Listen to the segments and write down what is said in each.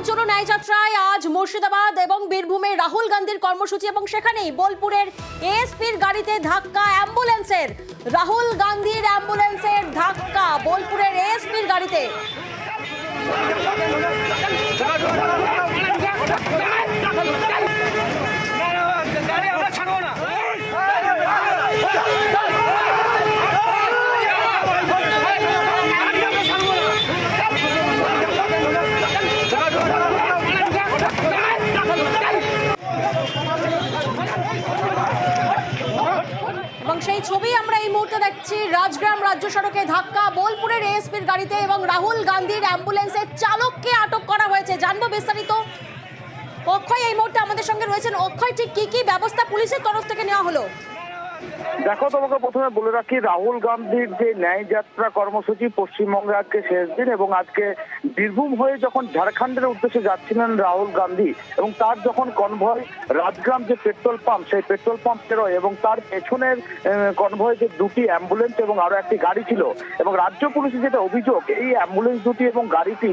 ভারত জোড়ো ন্যায় যাত্রায় আজ মুর্শিদাবাদ এবং বীরভূমে রাহুল গান্ধীর কর্মসূচি এবং সেখানেই বোলপুরের এএসপির গাড়িতে ধাক্কা অ্যাম্বুলেন্সের। রাহুল গান্ধীর অ্যাম্বুলেন্সের ধাক্কা বোলপুরের এএসপির গাড়িতে। এবং সেই ছবি আমরা এই মুহূর্তে দেখছি, রাজগ্রাম রাজ্য সড়কে ধাক্কা বোলপুরের এএসপির গাড়িতে এবং রাহুল গান্ধীর অ্যাম্বুলেন্সের চালককে আটক করা হয়েছে। জানবো বিস্তারিত। অক্ষয় এই মুহূর্তে আমাদের সঙ্গে রয়েছেন। অক্ষয়, ঠিক কি কি ব্যবস্থা পুলিশের তরফ থেকে নেওয়া হলো? দেখো, তোমাকে প্রথমে বলে রাখি, রাহুল গান্ধীর যে ন্যায় যাত্রা কর্মসূচি পশ্চিমবঙ্গে আজকে শেষ দিন এবং আজকে বীরভূম হয়ে যখন ঝাড়খণ্ডের উদ্দেশ্যে যাচ্ছিলেন রাহুল গান্ধী এবং তার যখন কনভয় রাজগ্রাম যে পেট্রোল পাম্প, সেই পেট্রোল পাম্প পেরোয় এবং তার পেছনের কনভয় যে দুটি অ্যাম্বুলেন্স এবং আরো একটি গাড়ি ছিল এবং রাজ্য পুলিশের যেটা অভিযোগ, এই অ্যাম্বুলেন্স দুটি এবং গাড়িটি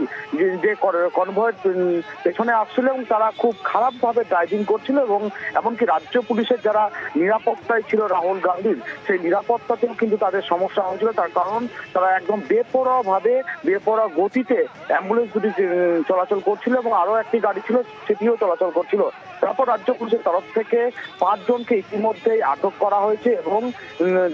যে কনভয়ের পেছনে আসছিল এবং তারা খুব খারাপভাবে ড্রাইভিং করছিল এবং এমনকি রাজ্য পুলিশের যারা নিরাপত্তায় ছিল রাহুল গান্ধীর, সেই নিরাপত্তাতেও কিন্তু তাদের সমস্যা হয়েছিল। তার কারণ তারা একদম বেপরোয়া গতিতে অ্যাম্বুলেন্স দুটি চলাচল করছিল এবং আরো একটি গাড়ি ছিল, সেটিও চলাচল করছিল। তারপর রাজ্য পুলিশের তরফ থেকে 5 জনকে ইতিমধ্যেই আটক করা হয়েছে এবং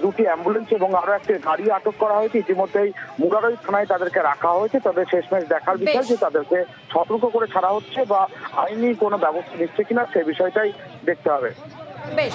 দুটি অ্যাম্বুলেন্স এবং আরো একটি গাড়ি আটক করা হয়েছে। ইতিমধ্যেই মুরারই থানায় তাদেরকে রাখা হয়েছে। তবে শেষমেশ দেখার বিষয় যে তাদেরকে সতর্ক করে ছাড়া হচ্ছে বা আইনি কোনো ব্যবস্থা নিচ্ছে কিনা, সেই বিষয়টাই দেখতে হবে। বেশ।